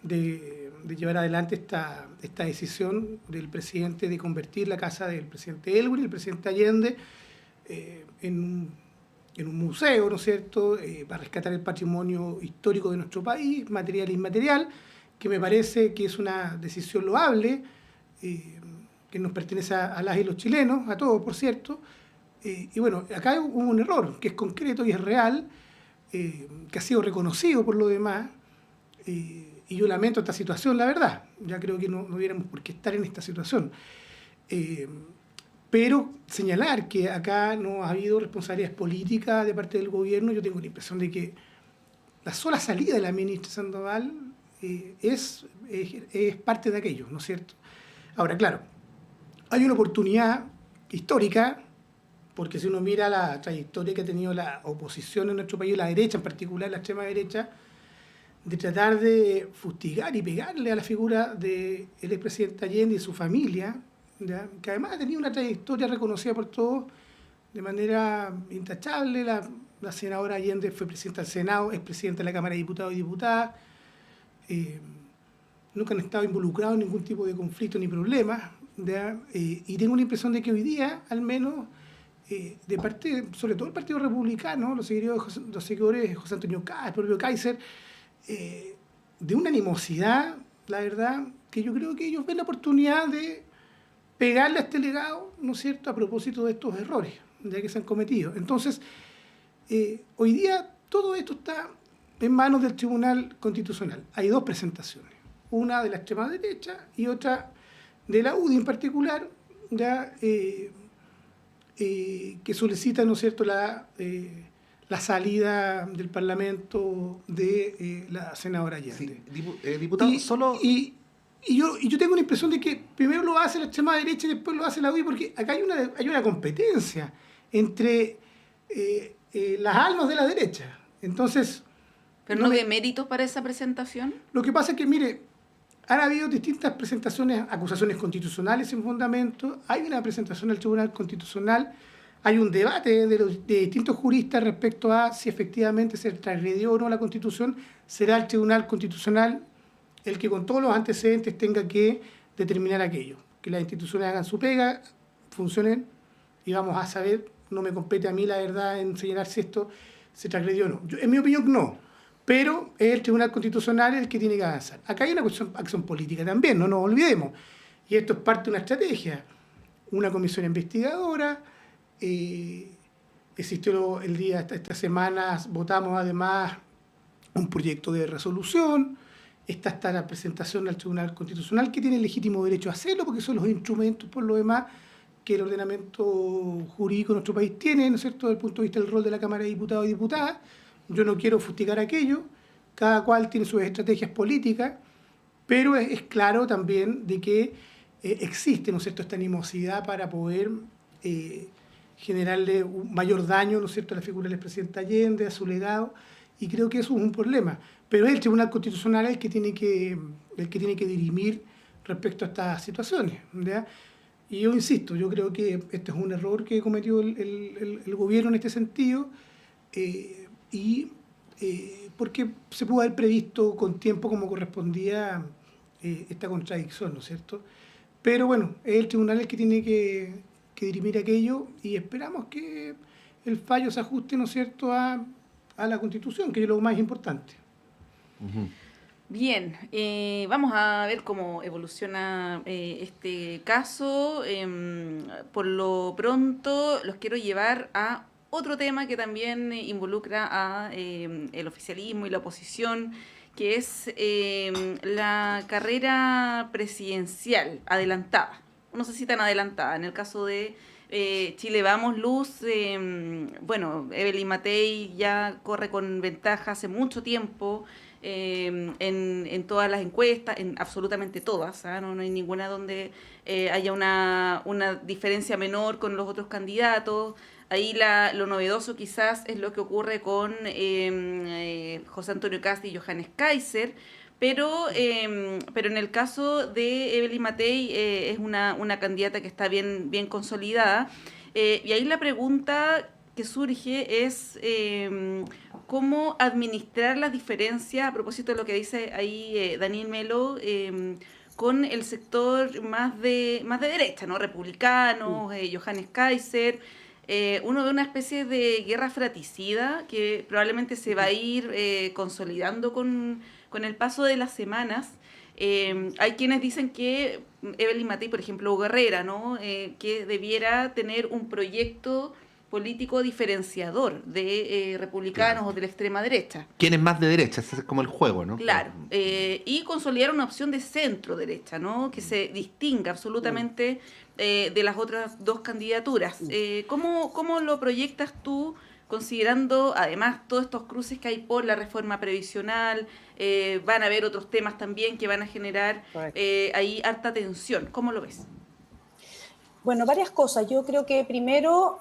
de llevar adelante esta decisión del presidente de convertir la casa del presidente Elwin y el presidente Allende en un museo, ¿no es cierto?, para rescatar el patrimonio histórico de nuestro país, material e inmaterial, que me parece que es una decisión loable, que nos pertenece a las y los chilenos, a todos, por cierto. Y bueno, acá hubo un error, que es concreto y es real, que ha sido reconocido por lo demás, y yo lamento esta situación, la verdad. Ya creo que no hubiéramos por qué estar en esta situación. Pero señalar que acá no ha habido responsabilidades políticas de parte del gobierno, yo tengo la impresión de que la sola salida de la ministra Sandoval es parte de aquello, ¿no es cierto? Ahora, claro, hay una oportunidad histórica, porque si uno mira la trayectoria que ha tenido la oposición en nuestro país, la derecha en particular, la extrema derecha, de tratar de fustigar y pegarle a la figura del expresidente Allende y su familia, ¿ya?, que además ha tenido una trayectoria reconocida por todos de manera intachable. La senadora Allende fue presidenta del Senado, es presidenta de la Cámara de Diputados y Diputadas, nunca han estado involucrados en ningún tipo de conflicto ni problema, y tengo la impresión de que hoy día, al menos, de parte, sobre todo el Partido Republicano, los seguidores de José Antonio Kast, el propio Kaiser, de una animosidad, la verdad, que yo creo que ellos ven la oportunidad de pegarle a este legado, ¿no es cierto?, a propósito de estos errores ya que se han cometido. Entonces, hoy día todo esto está en manos del Tribunal Constitucional. Hay dos presentaciones, una de la extrema derecha y otra de la UDI en particular, ya, que solicita, ¿no es cierto?, la salida del Parlamento de la senadora Allende. Sí, diputado, y yo tengo la impresión de que primero lo hace la extrema derecha y después lo hace la UDI, porque acá hay una competencia entre las almas de la derecha. Entonces... ¿Pero no ve méritos para esa presentación? Lo que pasa es que, mire, Han habido distintas presentaciones, acusaciones constitucionales en fundamento, hay una presentación al Tribunal Constitucional, hay un debate de distintos juristas respecto a si efectivamente se transgredió o no la Constitución. Será el Tribunal Constitucional el que con todos los antecedentes tenga que determinar aquello, que las instituciones hagan su pega, funcionen y vamos a saber, no me compete a mí la verdad en señalar si esto se transgredió o no. En mi opinión no, pero es el Tribunal Constitucional el que tiene que avanzar. Acá hay una acción política también, no nos olvidemos, y esto es parte de una estrategia, una comisión investigadora. Existió el día, esta semana votamos además un proyecto de resolución, está la presentación al Tribunal Constitucional que tiene el legítimo derecho a hacerlo porque son los instrumentos por lo demás que el ordenamiento jurídico de nuestro país tiene, ¿no es cierto?, desde el punto de vista del rol de la Cámara de Diputados y Diputadas. Yo no quiero fustigar aquello, cada cual tiene sus estrategias políticas, pero es claro también de que existe, ¿no es cierto?, esta animosidad para poder generarle un mayor daño, ¿no es cierto?, a la figura del presidente Allende, a su legado, y creo que eso es un problema. Pero es el Tribunal Constitucional el que tiene que dirimir respecto a estas situaciones, ¿ya? Y yo insisto, yo creo que este es un error que cometió el gobierno en este sentido, porque se pudo haber previsto con tiempo como correspondía esta contradicción, ¿no es cierto? Pero bueno, es el tribunal el que tiene que dirimir aquello y esperamos que el fallo se ajuste, ¿no es cierto?, a la Constitución, que es lo más importante. Uh-huh. Bien, vamos a ver cómo evoluciona este caso. Por lo pronto los quiero llevar a otro tema que también involucra a el oficialismo y la oposición, que es la carrera presidencial adelantada. No sé si tan adelantada. En el caso de Chile Vamos, Luz, bueno, Evelyn Matei ya corre con ventaja hace mucho tiempo en todas las encuestas, en absolutamente todas, ¿eh? No hay ninguna donde haya una diferencia menor con los otros candidatos. Ahí lo novedoso quizás es lo que ocurre con José Antonio Kast y Johannes Kaiser, pero en el caso de Evelyn Matei es una candidata que está bien consolidada. Y ahí la pregunta que surge es cómo administrar las diferencias, a propósito de lo que dice ahí Daniel Melo, con el sector más de derecha, ¿no? Republicanos, Johannes Kaiser. Uno ve una especie de guerra fratricida que probablemente se va a ir consolidando con el paso de las semanas. Hay quienes dicen que Evelyn Matei, por ejemplo, o Guerrera, ¿no? Que debiera tener un proyecto político diferenciador de republicanos, claro, o de la extrema derecha. ¿Quién es más de derecha? Ese es como el juego, ¿no? Claro. Y consolidar una opción de centro-derecha, ¿no? Que se distinga absolutamente de las otras dos candidaturas. ¿Cómo lo proyectas tú, considerando además todos estos cruces que hay por la reforma previsional? Van a haber otros temas también que van a generar ahí harta tensión. ¿Cómo lo ves? Bueno, varias cosas. Yo creo que primero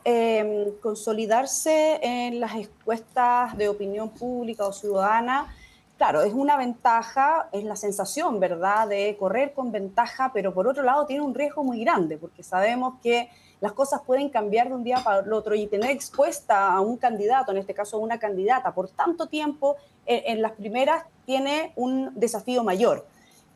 consolidarse en las encuestas de opinión pública o ciudadana, claro, es una ventaja, es la sensación, ¿verdad?, de correr con ventaja, pero por otro lado tiene un riesgo muy grande, porque sabemos que las cosas pueden cambiar de un día para el otro y tener expuesta a un candidato, en este caso a una candidata, por tanto tiempo, en las primeras tiene un desafío mayor.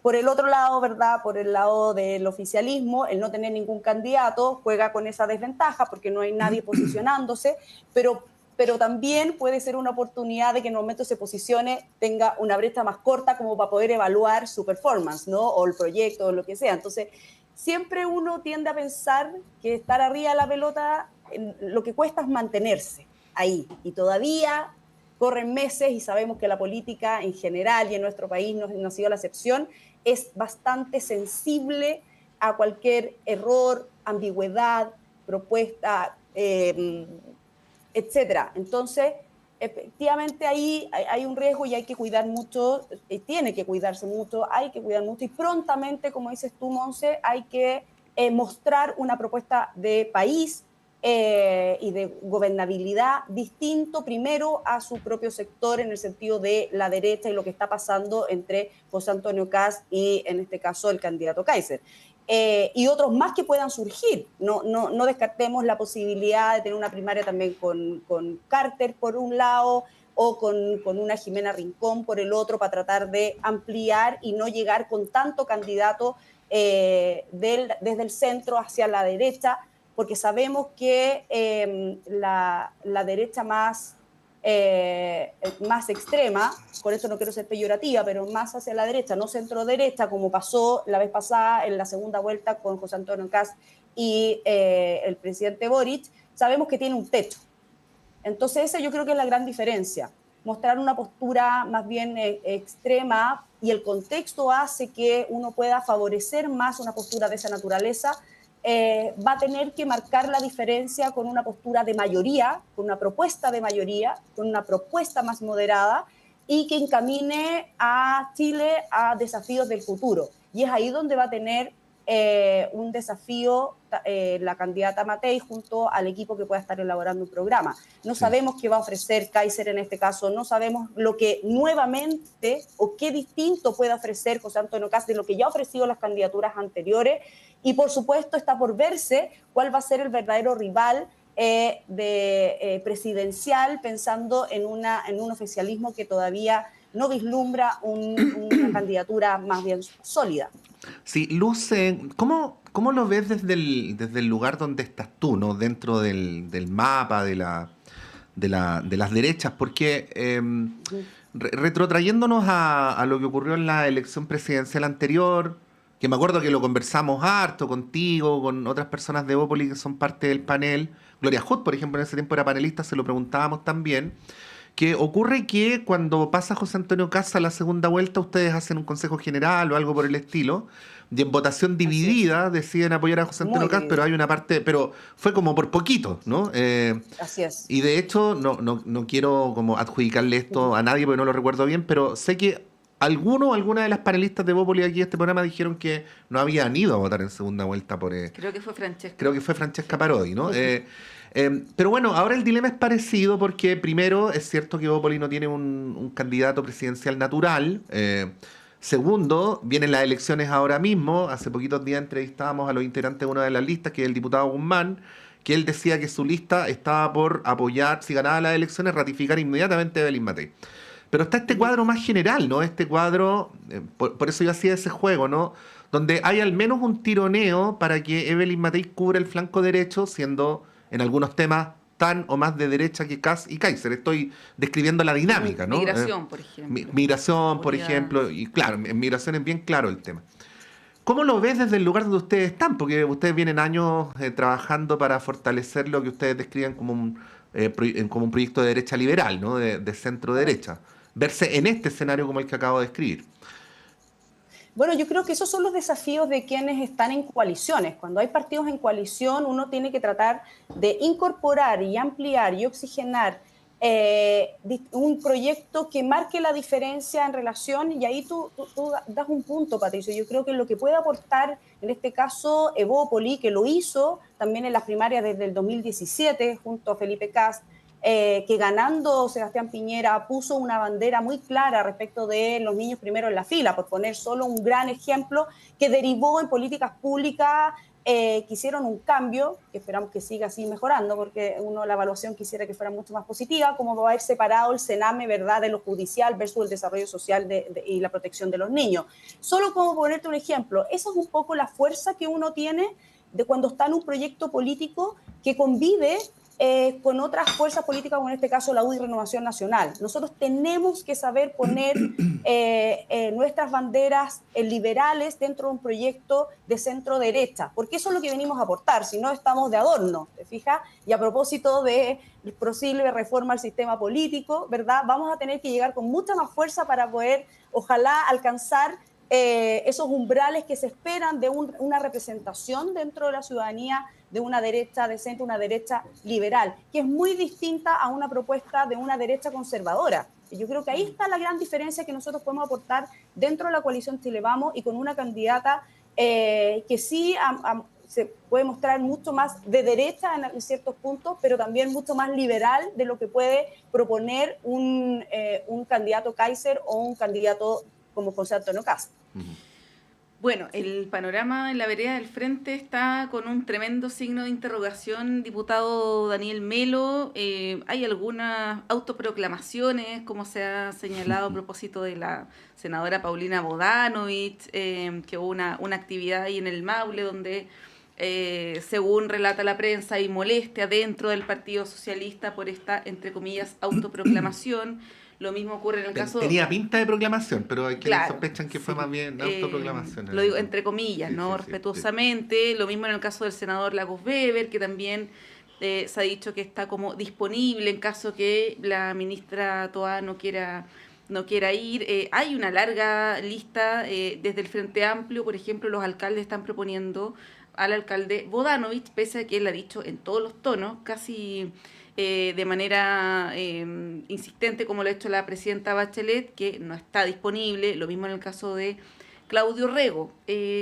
Por el otro lado, ¿verdad?, por el lado del oficialismo, el no tener ningún candidato juega con esa desventaja porque no hay nadie posicionándose, pero también puede ser una oportunidad de que en el momento se posicione tenga una brecha más corta como para poder evaluar su performance, ¿no?, o el proyecto o lo que sea. Entonces, siempre uno tiende a pensar que estar arriba de la pelota, lo que cuesta es mantenerse ahí, y todavía corren meses y sabemos que la política en general y en nuestro país no ha sido la excepción, es bastante sensible a cualquier error, ambigüedad, propuesta, etcétera. Entonces, efectivamente ahí hay un riesgo y hay que cuidar mucho, tiene que cuidarse mucho, hay que cuidar mucho y prontamente, como dices tú, Monse, hay que mostrar una propuesta de país y de gobernabilidad distinto primero a su propio sector en el sentido de la derecha y lo que está pasando entre José Antonio Kast y en este caso el candidato Kaiser. Y otros más que puedan surgir. No descartemos la posibilidad de tener una primaria también con Carter por un lado o con una Jimena Rincón por el otro para tratar de ampliar y no llegar con tanto candidato desde el centro hacia la derecha, porque sabemos que la derecha más extrema, con esto no quiero ser peyorativa, pero más hacia la derecha, no centro-derecha, como pasó la vez pasada en la segunda vuelta con José Antonio Kast y el presidente Boric, sabemos que tiene un techo. Entonces esa yo creo que es la gran diferencia, mostrar una postura más bien extrema, y el contexto hace que uno pueda favorecer más una postura de esa naturaleza. Va a tener que marcar la diferencia con una postura de mayoría, con una propuesta de mayoría, con una propuesta más moderada y que encamine a Chile a desafíos del futuro. Y es ahí donde va a tener un desafío la candidata Matei junto al equipo que pueda estar elaborando un programa. No sabemos qué va a ofrecer Kaiser en este caso, no sabemos lo que nuevamente o qué distinto puede ofrecer José Antonio Kast de lo que ya ha ofrecido las candidaturas anteriores, y por supuesto está por verse cuál va a ser el verdadero rival presidencial, pensando en un oficialismo que todavía no vislumbra una candidatura más bien sólida. Sí, Luz, ¿cómo lo ves desde el lugar donde estás tú, ¿no? Dentro del mapa de las derechas? Porque retrotrayéndonos a lo que ocurrió en la elección presidencial anterior, que me acuerdo que lo conversamos harto contigo, con otras personas de Bópoli que son parte del panel. Gloria Hood, por ejemplo, en ese tiempo era panelista, se lo preguntábamos también. Que ocurre que cuando pasa José Antonio Kast a la segunda vuelta, ustedes hacen un consejo general o algo por el estilo, y en votación dividida deciden apoyar a José Antonio Kast, pero hay una parte, pero fue como por poquito, ¿no? Así es. Y de hecho, no quiero como adjudicarle esto a nadie porque no lo recuerdo bien, pero sé que alguna de las panelistas de Bópoli aquí en este programa dijeron que no habían ido a votar en segunda vuelta por... Creo que fue Francesca. Creo que fue Francesca Parodi, ¿no? Pero bueno, ahora el dilema es parecido porque primero es cierto que Bópoli no tiene un candidato presidencial natural. Segundo, vienen las elecciones ahora mismo. Hace poquitos días entrevistábamos a los integrantes de una de las listas, que es el diputado Guzmán, que él decía que su lista estaba por apoyar, si ganaba las elecciones, ratificar inmediatamente a Evelyn Matei. Pero está este cuadro más general, ¿no? Este cuadro, por eso yo hacía ese juego, ¿no? Donde hay al menos un tironeo para que Evelyn Matei cubra el flanco derecho, siendo en algunos temas tan o más de derecha que Kast y Kaiser. Estoy describiendo la dinámica, ¿no? Migración, por ejemplo. Migración, por ejemplo, y claro, en migración es bien claro el tema. ¿Cómo lo ves desde el lugar donde ustedes están? Porque ustedes vienen años trabajando para fortalecer lo que ustedes describen como un proyecto de derecha liberal, ¿no? De centro derecha. Verse en este escenario como el que acabo de describir. Bueno, yo creo que esos son los desafíos de quienes están en coaliciones. Cuando hay partidos en coalición, uno tiene que tratar de incorporar y ampliar y oxigenar un proyecto que marque la diferencia en relación, y ahí tú das un punto, Patricio. Yo creo que lo que puede aportar, en este caso, Bópoli, que lo hizo también en las primarias desde el 2017, junto a Felipe Kast, que ganando Sebastián Piñera puso una bandera muy clara respecto de los niños primero en la fila, por poner solo un gran ejemplo, que derivó en políticas públicas que hicieron un cambio, que esperamos que siga así mejorando, porque la evaluación quisiera que fuera mucho más positiva, como va a haber separado el Sename, ¿verdad?, de lo judicial versus el desarrollo social y la protección de los niños. Solo como ponerte un ejemplo, esa es un poco la fuerza que uno tiene de cuando está en un proyecto político que convive con otras fuerzas políticas, como en este caso la UDI Renovación Nacional. Nosotros tenemos que saber poner nuestras banderas liberales dentro de un proyecto de centro-derecha, porque eso es lo que venimos a aportar, si no estamos de adorno, ¿te fijas? Y a propósito de posible reforma al sistema político, ¿verdad? Vamos a tener que llegar con mucha más fuerza para poder, ojalá, alcanzar esos umbrales que se esperan de una representación dentro de la ciudadanía de una derecha decente, una derecha liberal, que es muy distinta a una propuesta de una derecha conservadora. Y yo creo que ahí está la gran diferencia que nosotros podemos aportar dentro de la coalición Chile Vamos, y con una candidata que sí se puede mostrar mucho más de derecha en ciertos puntos, pero también mucho más liberal de lo que puede proponer un candidato Kaiser o un candidato como José Antonio Kast. Bueno, el panorama en la vereda del frente está con un tremendo signo de interrogación, diputado Daniel Melo. Hay algunas autoproclamaciones, como se ha señalado a propósito de la senadora Paulina Bodanovich, que hubo una actividad ahí en el Maule donde, según relata la prensa, hay molestia dentro del Partido Socialista por esta, entre comillas, autoproclamación. Lo mismo ocurre en el caso... Tenía pinta de proclamación, pero hay quienes Claro, sospechan que fue sí. más bien autoproclamación. Lo digo entre comillas, Sí, ¿no? sí, sí, Respetuosamente. Lo mismo en el caso del senador Lagos Weber, que también se ha dicho que está como disponible en caso que la ministra Toá no quiera ir. Hay una larga lista desde el Frente Amplio. Por ejemplo, los alcaldes están proponiendo al alcalde Bodanovich, pese a que él ha dicho en todos los tonos, casi... de manera insistente, como lo ha hecho la presidenta Bachelet, que no está disponible. Lo mismo en el caso de Claudio Rego.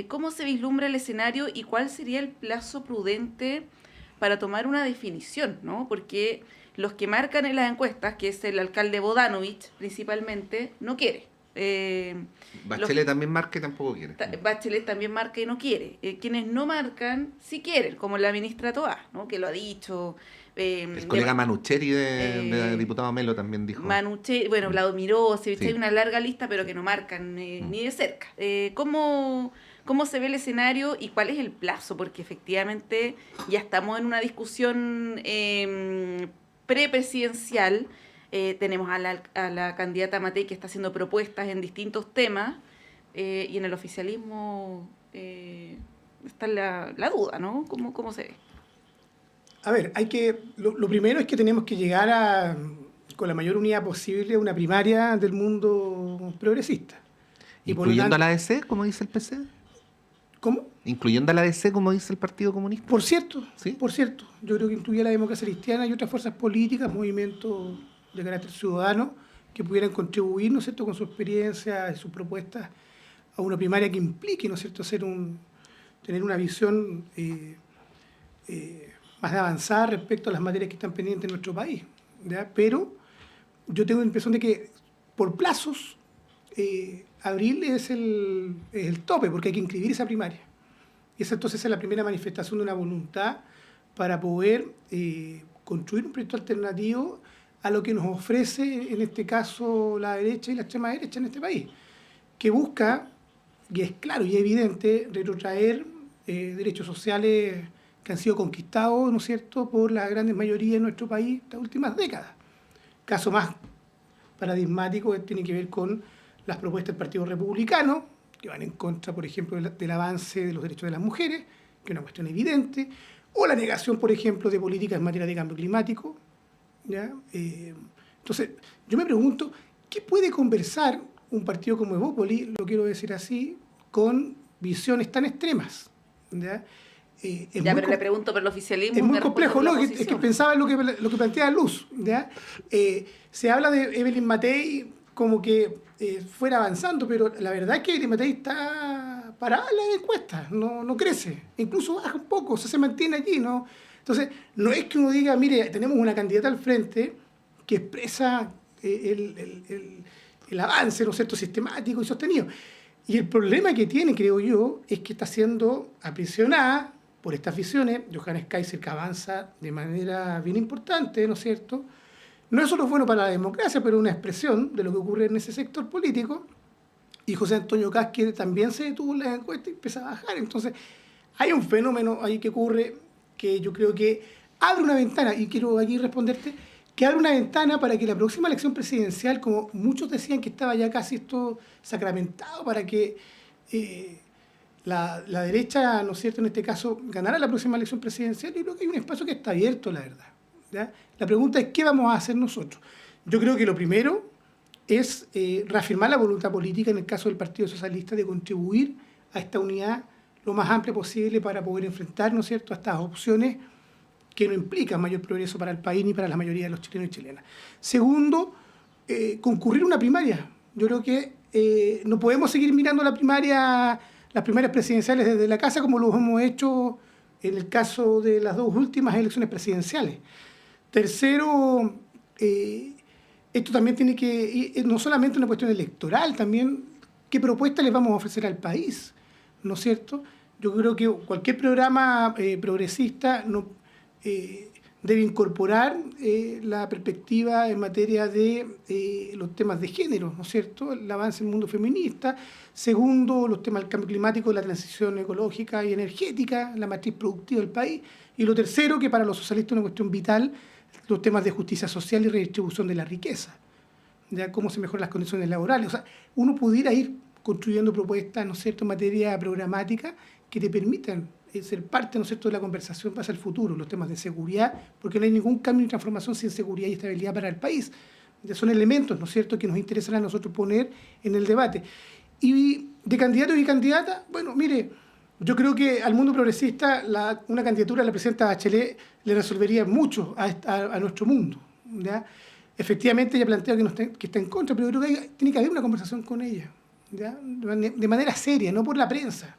¿Cómo se vislumbra el escenario y cuál sería el plazo prudente para tomar una definición, ¿no? Porque los que marcan en las encuestas, que es el alcalde Bodanovich principalmente, no quiere. Bachelet también marca y tampoco quiere. Bachelet también marca y no quiere. Quienes no marcan, sí quieren, como la ministra Toá, ¿no? Que lo ha dicho... el colega Manucheri de diputado Melo también dijo. Manucheri, bueno, Vladomiro, Sí. hay una larga lista, pero que no marcan ni de cerca. ¿Cómo se ve el escenario y cuál es el plazo? Porque efectivamente ya estamos en una discusión prepresidencial. Tenemos a la candidata Matei, que está haciendo propuestas en distintos temas, y en el oficialismo está la duda, ¿no? ¿Cómo se ve? A ver, lo primero es que tenemos que llegar con la mayor unidad posible a una primaria del mundo progresista. ¿Incluyendo a la ADC, como dice el PC? ¿Cómo? ¿Incluyendo a la ADC, como dice el Partido Comunista? Por cierto, ¿Sí? por cierto. Yo creo que incluye a la democracia cristiana y otras fuerzas políticas, movimientos de carácter ciudadano, que pudieran contribuir, ¿no es cierto?, con su experiencia y sus propuestas a una primaria que implique, ¿no es cierto?, tener una visión más avanzada respecto a las materias que están pendientes en nuestro país, ¿ya? Pero yo tengo la impresión de que por plazos abril es el tope, porque hay que inscribir esa primaria. Y esa entonces es la primera manifestación de una voluntad para poder construir un proyecto alternativo a lo que nos ofrece, en este caso, la derecha y la extrema derecha en este país, que busca, y es claro y evidente, retrotraer derechos sociales que han sido conquistados, ¿no es cierto?, por la gran mayoría de nuestro país estas últimas décadas. Caso más paradigmático tiene que ver con las propuestas del Partido Republicano, que van en contra, por ejemplo, del avance de los derechos de las mujeres, que es una cuestión evidente, o la negación, por ejemplo, de políticas en materia de cambio climático, ¿ya? Entonces, yo me pregunto, ¿qué puede conversar un partido como Evópoli, lo quiero decir así, con visiones tan extremas? ¿Ya? Pero le pregunto por el oficialismo. Es muy complejo, ¿no? Es que pensaba en lo que plantea Luz, ¿ya? Se habla de Evelyn Matei como que fuera avanzando, pero la verdad es que Evelyn Matei está parada en las encuestas, no crece, incluso baja un poco, se mantiene allí, ¿no? Entonces, no es que uno diga, mire, tenemos una candidata al frente que expresa el avance, ¿no es cierto?, sistemático y sostenido. Y el problema que tiene, creo yo, es que está siendo aprisionada por estas visiones. Johannes Kaiser, que avanza de manera bien importante, ¿no es cierto? No es solo bueno para la democracia, pero es una expresión de lo que ocurre en ese sector político. Y José Antonio Kast, que también se detuvo en las encuestas y empieza a bajar. Entonces, hay un fenómeno ahí que ocurre que yo creo que abre una ventana, y quiero aquí responderte, que abre una ventana para que la próxima elección presidencial, como muchos decían que estaba ya casi esto sacramentado para que la derecha, ¿no es cierto?, en este caso, ganara la próxima elección presidencial, yo creo que hay un espacio que está abierto, la verdad, ¿ya? La pregunta es, ¿qué vamos a hacer nosotros? Yo creo que lo primero es reafirmar la voluntad política, en el caso del Partido Socialista, de contribuir a esta unidad lo más amplia posible para poder enfrentar, ¿no es cierto?, a estas opciones que no implican mayor progreso para el país ni para la mayoría de los chilenos y chilenas. Segundo, concurrir a una primaria. Yo creo que no podemos seguir mirando las primarias presidenciales desde la casa como lo hemos hecho en el caso de las dos últimas elecciones presidenciales. Tercero, esto también tiene que, no solamente una cuestión electoral, también qué propuestas les vamos a ofrecer al país, ¿no es cierto? Yo creo que cualquier programa progresista debe incorporar la perspectiva en materia de los temas de género, ¿no es cierto? El avance en el mundo feminista. Segundo, los temas del cambio climático, la transición ecológica y energética, la matriz productiva del país. Y lo tercero, que para los socialistas es una cuestión vital, los temas de justicia social y redistribución de la riqueza. Ya cómo se mejoran las condiciones laborales. O sea, uno pudiera ir construyendo propuestas, ¿no es cierto?, en materia programática que te permitan ser parte, ¿no es cierto?, de la conversación hacia el futuro, los temas de seguridad, porque no hay ningún cambio ni transformación sin seguridad y estabilidad para el país. Ya son elementos, ¿no es cierto?, que nos interesan a nosotros poner en el debate. Y de candidatos y candidatas, bueno, mire, yo creo que al mundo progresista una candidatura a la presidenta Bachelet le resolvería mucho a nuestro mundo, ¿ya? Efectivamente, ella plantea que está en contra, pero yo creo que tiene que haber una conversación con ella, ¿ya? De manera seria, no por la prensa,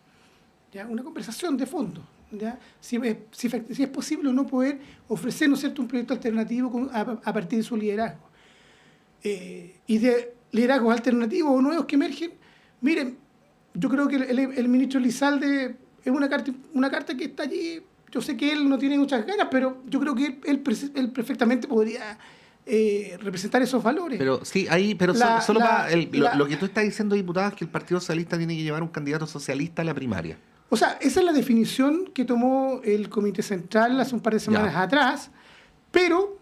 ¿ya? Una conversación de fondo, ¿ya? Si es posible o no poder ofrecer, ¿no es cierto?, un proyecto alternativo a partir de su liderazgo. Y de liderazgos alternativos o nuevos que emergen, miren, yo creo que el ministro Elizalde es una carta que está allí. Yo sé que él no tiene muchas ganas, pero yo creo que él perfectamente podría representar esos valores. Pero sí, ahí, pero lo que tú estás diciendo, diputada, es que el Partido Socialista tiene que llevar un candidato socialista a la primaria. O sea, esa es la definición que tomó el Comité Central hace un par de semanas atrás, pero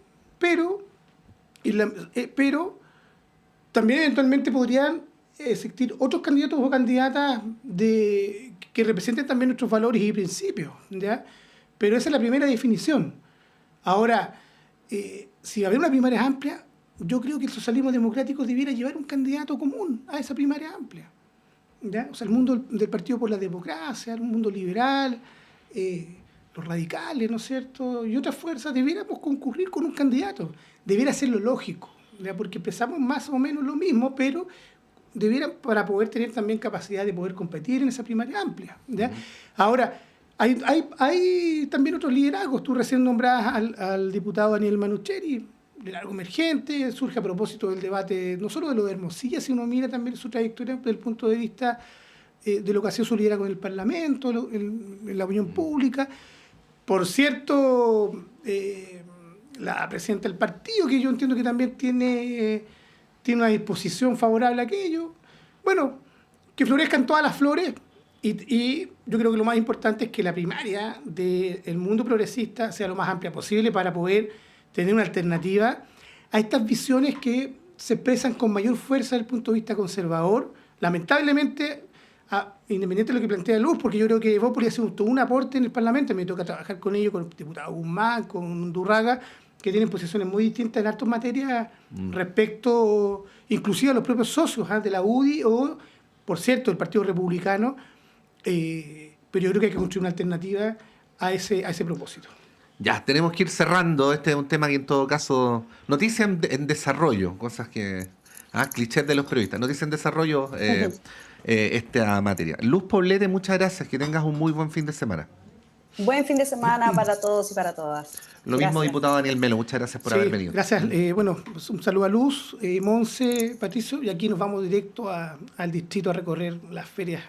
también eventualmente podrían existir otros candidatos o candidatas que representen también nuestros valores y principios, ¿ya? Pero esa es la primera definición. Ahora, si va a haber una primaria amplia, yo creo que el socialismo democrático debiera llevar un candidato común a esa primaria amplia, ¿ya? O sea, el mundo del Partido por la Democracia, el mundo liberal, los radicales, ¿no es cierto?, y otras fuerzas, debiéramos concurrir con un candidato. Debiera ser lo lógico, ¿ya? Porque empezamos más o menos lo mismo, pero debieran, para poder tener también capacidad de poder competir en esa primaria amplia, ¿ya? Ahora, hay también otros liderazgos. Tú recién nombrabas al diputado Daniel Manucheri, liderazgo emergente, surge a propósito del debate, no solo de lo de Hermosilla, sino mira también su trayectoria desde el punto de vista de lo que ha sido su liderazgo en el Parlamento, en la opinión pública. Por cierto, la presidenta del partido, que yo entiendo que también tiene una disposición favorable a aquello. Bueno, que florezcan todas las flores. Y yo creo que lo más importante es que la primaria del mundo progresista sea lo más amplia posible para poder tener una alternativa a estas visiones que se expresan con mayor fuerza desde el punto de vista conservador. Lamentablemente, independiente de lo que plantea Luz, porque yo creo que Evópolis ha sido todo un aporte en el Parlamento, me toca trabajar con ellos, con el diputado Guzmán, con Durraga, que tienen posiciones muy distintas en hartas materias respecto, inclusive a los propios socios de la UDI o, por cierto, el Partido Republicano. Pero yo creo que hay que construir una alternativa a ese propósito. Ya, tenemos que ir cerrando. Este es un tema que en todo caso, noticias en desarrollo, cosas que, clichés de los periodistas, noticias en desarrollo, esta materia. Luz Poblete, muchas gracias, que tengas un muy buen fin de semana. Buen fin de semana para todos y para todas. Lo mismo, diputado Daniel Melo, muchas gracias por haber venido. Gracias. Bueno, pues un saludo a Luz, Monse, Patricio, y aquí nos vamos directo al distrito a recorrer las ferias.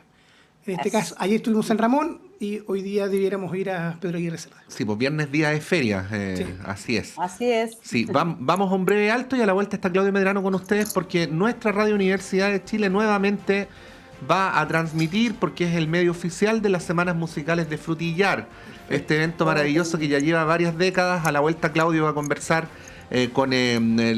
En este caso, ayer estuvimos en Ramón y hoy día debiéramos ir a Pedro Aguirre Cerda. Sí, pues viernes día de feria, sí. Así es. Así es. Sí, vamos a un breve alto y a la vuelta está Claudio Medrano con ustedes porque nuestra Radio Universidad de Chile nuevamente va a transmitir, porque es el medio oficial de las Semanas Musicales de Frutillar. Este evento maravilloso que ya lleva varias décadas. A la vuelta Claudio va a conversar con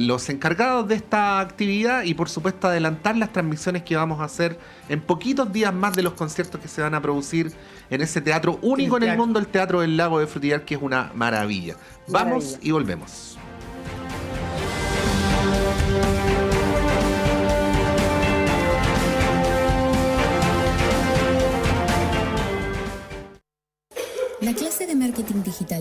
los encargados de esta actividad y por supuesto adelantar las transmisiones que vamos a hacer en poquitos días más de los conciertos que se van a producir en ese teatro único en el mundo, el Teatro del Lago de Frutillar, que es una maravilla. Vamos y volvemos. La clase de marketing digital